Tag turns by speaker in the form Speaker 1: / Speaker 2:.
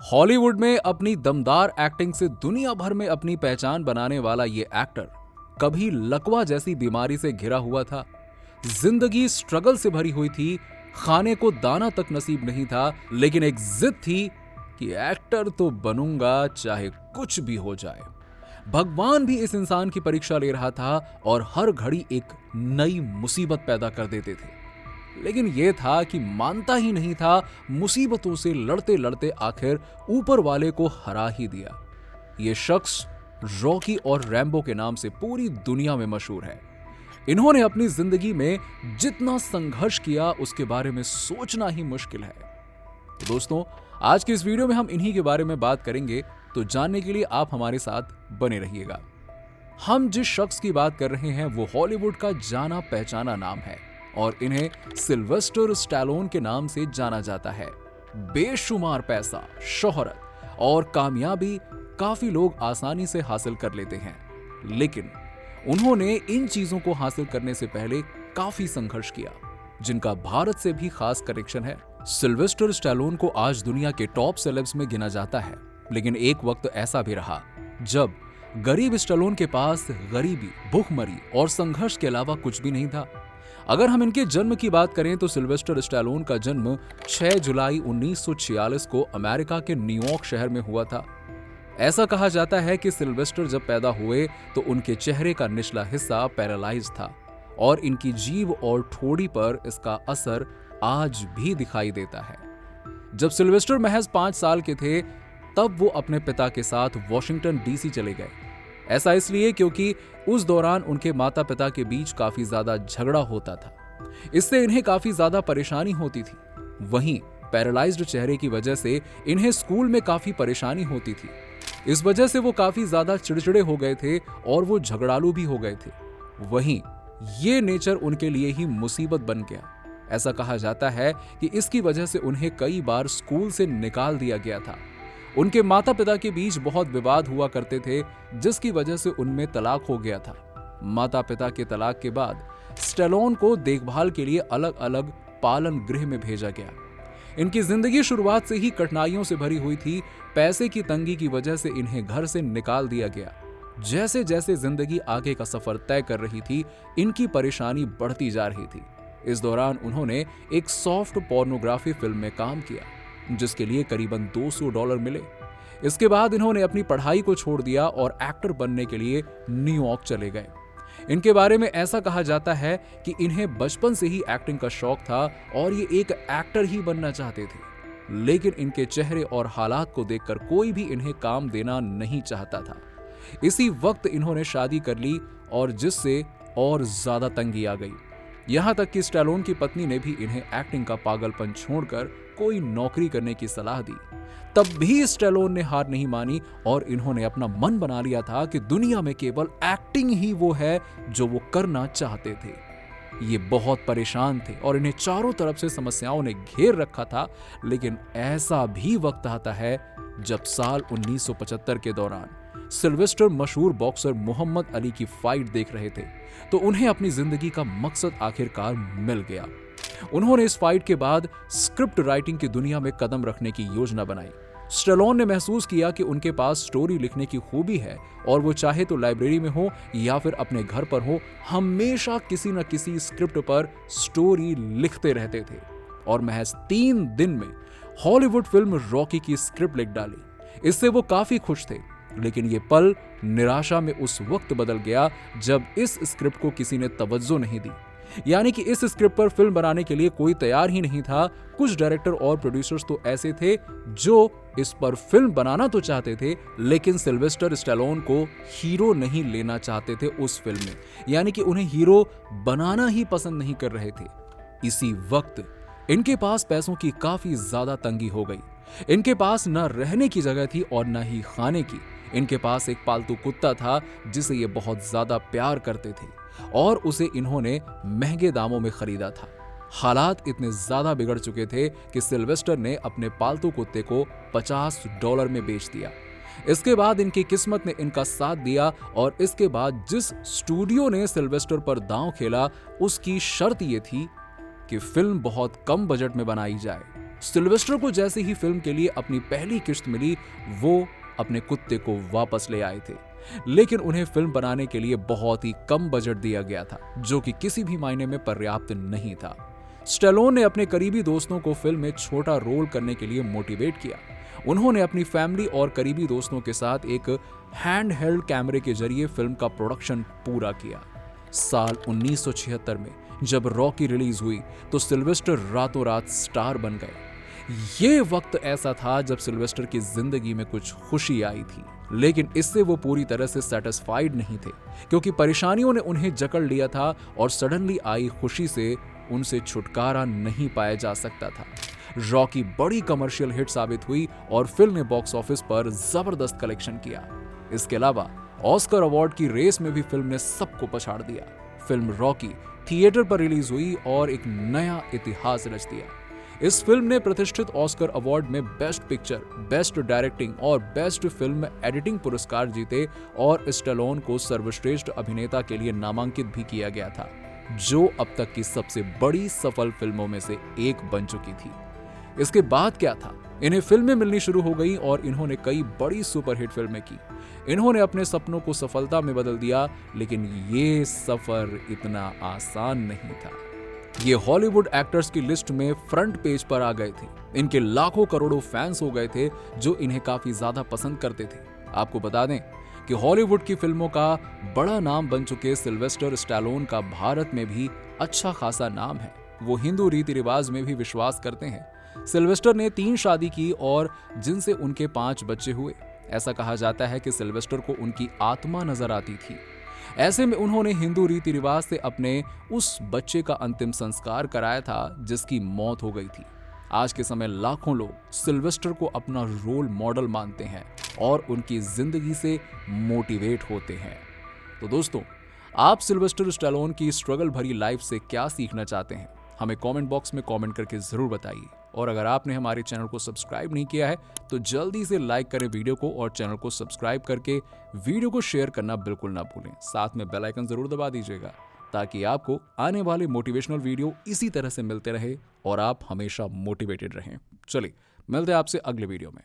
Speaker 1: Hollywood में अपनी दमदार एक्टिंग से दुनिया भर में अपनी पहचान बनाने वाला ये एक्टर कभी लकवा जैसी बीमारी से घिरा हुआ था। जिंदगी स्ट्रगल से भरी हुई थी, खाने को दाना तक नसीब नहीं था, लेकिन एक जिद थी कि एक्टर तो बनूंगा चाहे कुछ भी हो जाए। भगवान भी इस इंसान की परीक्षा ले रहा था और हर घड़ी एक नई मुसीबत पैदा कर देते थे। लेकिन यह था कि मानता ही नहीं था, मुसीबतों से लड़ते लड़ते आखिर ऊपर वाले को हरा ही दिया। यह शख्स रॉकी और रैम्बो के नाम से पूरी दुनिया में मशहूर है। इन्होंने अपनी जिंदगी में जितना संघर्ष किया उसके बारे में सोचना ही मुश्किल है। तो दोस्तों, आज की इस वीडियो में हम इन्हीं के बारे में बात करेंगे, तो जानने के लिए आप हमारे साथ बने रहिएगा। हम जिस शख्स की बात कर रहे हैं वो हॉलीवुड का जाना पहचाना नाम है और इन्हें सिल्वेस्टर स्टैलोन के नाम से जाना जाता है। बेशुमार पैसा, शोहरत और कामयाबी काफी लोग आसानी से हासिल कर लेते हैं, लेकिन उन्होंने इन चीजों को हासिल करने से पहले काफी संघर्ष किया, जिनका भारत से भी खास कनेक्शन है। सिल्वेस्टर स्टैलोन को आज दुनिया के टॉप सेलेब्स में गिना जाता है, लेकिन एक वक्त ऐसा भी रहा जब गरीब स्टैलोन के पास गरीबी, भूखमरी और संघर्ष के अलावा कुछ भी नहीं था। अगर हम इनके जन्म की बात करें तो सिल्वेस्टर स्टैलोन का जन्म 6 जुलाई 1946 को अमेरिका के न्यूयॉर्क शहर में हुआ था। ऐसा कहा जाता है कि सिल्वेस्टर जब पैदा हुए तो उनके चेहरे का निचला हिस्सा पैरालाइज था और इनकी जीभ और ठोड़ी पर इसका असर आज भी दिखाई देता है। जब सिल्वेस्टर महज 5 साल के थे तब वो अपने पिता के साथ वॉशिंगटन डीसी चले गए। ऐसा इसलिए क्योंकि उस दौरान उनके माता पिता के बीच काफी ज्यादा झगड़ा होता था। इससे इन्हें काफी ज्यादा परेशानी होती थी। वहीं पैरालाइज्ड चेहरे की वजह से इन्हें स्कूल में काफी परेशानी होती थी। इस वजह से वो काफी ज्यादा चिड़चिड़े हो गए थे और वो झगड़ालू भी हो गए थे। वहीं ये नेचर उनके लिए ही मुसीबत बन गया। ऐसा कहा जाता है कि इसकी वजह से उन्हें कई बार स्कूल से निकाल दिया गया था। उनके माता पिता के बीच बहुत विवाद हुआ करते थे, जिसकी वजह से उनमें तलाक हो गया था। माता पिता के तलाक के बाद स्टैलोन को देखभाल के लिए अलग अलग पालन गृह में भेजा गया। इनकी जिंदगी शुरुआत से ही कठिनाइयों से भरी हुई थी। पैसे की तंगी की वजह से इन्हें घर से निकाल दिया गया। जैसे जैसे जिंदगी आगे का सफर तय कर रही थी, इनकी परेशानी बढ़ती जा रही थी। इस दौरान उन्होंने एक सॉफ्ट पोर्नोग्राफी फिल्म में काम किया, जिसके लिए करीबन $200 मिले। इसके बाद इन्होंने अपनी पढ़ाई को छोड़ दिया और एक्टर बनने के लिए न्यूयॉर्क चले गए। इनके बारे में ऐसा कहा जाता है कि इन्हें बचपन से ही एक्टिंग का शौक था और ये एक एक्टर ही बनना चाहते थे, लेकिन इनके चेहरे और हालात को देखकर कोई भी इन्हें काम देना नहीं चाहता था। इसी वक्त इन्होंने शादी कर ली और जिससे और ज्यादा तंगी आ गई। यहां तक कि स्टैलोन की पत्नी ने भी इन्हें एक्टिंग का पागलपन छोड़कर कोई नौकरी करने की सलाह दी। तब भी स्टैलोन ने हार नहीं मानी और इन्होंने अपना मन बना लिया था कि दुनिया में केवल एक्टिंग ही वो है जो वो करना चाहते थे। ये बहुत परेशान थे और इन्हें चारों तरफ से समस्याओं ने घेर रखा था। लेकिन ऐसा भी वक्त आता है जब साल 1975 के दौरान सिल्वेस्टर मशहूर बॉक्सर मोहम्मद अली की फाइट देख रहे थे, तो उन्हें अपनी जिंदगी का मकसद आखिरकार मिल गया। उन्होंने इस फाइट के बाद स्क्रिप्ट राइटिंग की दुनिया में कदम रखने की योजना बनाई। स्टैलोन ने महसूस किया कि उनके पास स्टोरी लिखने की खूबी है और वो चाहे तो लाइब्रेरी में हो या फिर अपने घर पर हो, हमेशा किसी न किसी स्क्रिप्ट पर स्टोरी लिखते रहते थे और महज 3 दिन में हॉलीवुड फिल्म रॉकी की स्क्रिप्ट लिख डाली। इससे वो काफी खुश थे, लेकिन ये पल निराशा में उस वक्त बदल गया जब इस स्क्रिप्ट को किसी ने तवज्जो नहीं दी। यानी कि इस स्क्रिप्ट पर फिल्म बनाने के लिए कोई तैयार ही नहीं था। कुछ डायरेक्टर और प्रोड्यूसर्स तो ऐसे थे जो इस पर फिल्म बनाना तो चाहते थे, लेकिन सिल्वेस्टर स्टैलोन को हीरो नहीं लेना चाहते थे उस फिल्म में, यानी कि उन्हें हीरो बनाना ही पसंद नहीं कर रहे थे। इसी वक्त इनके पास पैसों की काफी ज्यादा तंगी हो गई। इनके पास न रहने की जगह थी और न ही खाने की। इनके पास एक पालतू कुत्ता था जिसे ये बहुत ज्यादा प्यार करते थे और उसे इन्होंने महंगे दामों में खरीदा था। हालात इतने ज्यादा बिगड़ चुके थे कि सिल्वेस्टर ने अपने पालतू कुत्ते को $50 में बेच दिया। इसके बाद इनकी किस्मत ने इनका साथ दिया और इसके बाद जिस स्टूडियो ने सिल्वेस्टर पर दांव खेला उसकी शर्त यह थी कि फिल्म बहुत कम बजट में बनाई जाए सिल्वेस्टर को जैसे ही फिल्म के लिए अपनी पहली किश्त मिली, वो अपने कुत्ते को वापस ले आए थे। लेकिन उन्हें फिल्म बनाने के लिए बहुत ही कम बजट दिया गया था, जो कि किसी भी मायने में पर्याप्त नहीं था। स्टैलोन ने अपने करीबी दोस्तों को फिल्म में छोटा रोल करने के लिए मोटिवेट किया। उन्होंने अपनी फैमिली और करीबी दोस्तों के साथ एक हैंड हेल्ड कैमरे के जरिए फिल्म का प्रोडक्शन पूरा किया। साल 1976 में जब रॉकी रिलीज हुई तो सिल्वेस्टर रातों रात स्टार बन गए। ये वक्त ऐसा था जब सिल्वेस्टर की जिंदगी में कुछ खुशी आई थी, लेकिन इससे वो पूरी तरह से सेटिस्फाइड नहीं थे, क्योंकि परेशानियों ने उन्हें जकड़ लिया था और सडनली आई खुशी से उनसे छुटकारा नहीं पाया जा सकता था। रॉकी बड़ी कमर्शियल हिट साबित हुई और फिल्म ने बॉक्स ऑफिस पर जबरदस्त कलेक्शन किया। इसके अलावा ऑस्कर अवार्ड की रेस में भी फिल्म ने सबको पछाड़ दिया। फिल्म रॉकी थिएटर पर रिलीज हुई और एक नया इतिहास रच दिया। इस फिल्म ने प्रतिष्ठित ऑस्कर अवार्ड में बेस्ट पिक्चर, बेस्ट डायरेक्टिंग और बेस्ट फिल्म एडिटिंग पुरस्कार जीते और स्टैलोन को सर्वश्रेष्ठ अभिनेता के लिए नामांकित भी किया गया था, जो अब तक की सबसे बड़ी सफल फिल्मों में से एक बन चुकी थी। इसके बाद क्या था, इन्हें फिल्में मिलनी शुरू हो गई और इन्होंने कई बड़ी सुपरहिट फिल्में की। इन्होंने अपने सपनों को सफलता में बदल दिया, लेकिन ये सफर इतना आसान नहीं था। ये हॉलीवुड एक्टर्स की लिस्ट में फ्रंट पेज पर आ गए थे। इनके लाखों करोड़ों फैंस हो गए थे जो इन्हें काफी ज्यादा पसंद करते थे। आपको बता दें कि हॉलीवुड की फिल्मों का बड़ा नाम बन चुके सिल्वेस्टर स्टैलोन का भारत में भी अच्छा खासा नाम है। वो हिंदू रीति रिवाज में भी विश्वास करते हैं। सिल्वेस्टर ने 3 शादी की और जिनसे उनके 5 बच्चे हुए। ऐसा कहा जाता है कि सिल्वेस्टर को उनकी आत्मा नजर आती थी। ऐसे में उन्होंने हिंदू रीति रिवाज से अपने उस बच्चे का अंतिम संस्कार कराया था जिसकी मौत हो गई थी। आज के समय लाखों लोग सिल्वेस्टर को अपना रोल मॉडल मानते हैं और उनकी जिंदगी से मोटिवेट होते हैं। तो दोस्तों, आप सिल्वेस्टर स्टैलोन की स्ट्रगल भरी लाइफ से क्या सीखना चाहते हैं? हमें कमेंट बॉक्स में कमेंट करके जरूर बताइए। और अगर आपने हमारे चैनल को सब्सक्राइब नहीं किया है तो जल्दी से लाइक करें वीडियो को और चैनल को सब्सक्राइब करके वीडियो को शेयर करना बिल्कुल ना भूलें। साथ में बेल आइकन जरूर दबा दीजिएगा ताकि आपको आने वाले मोटिवेशनल वीडियो इसी तरह से मिलते रहे और आप हमेशा मोटिवेटेड रहें। चलिए मिलते हैं आपसे अगले वीडियो में।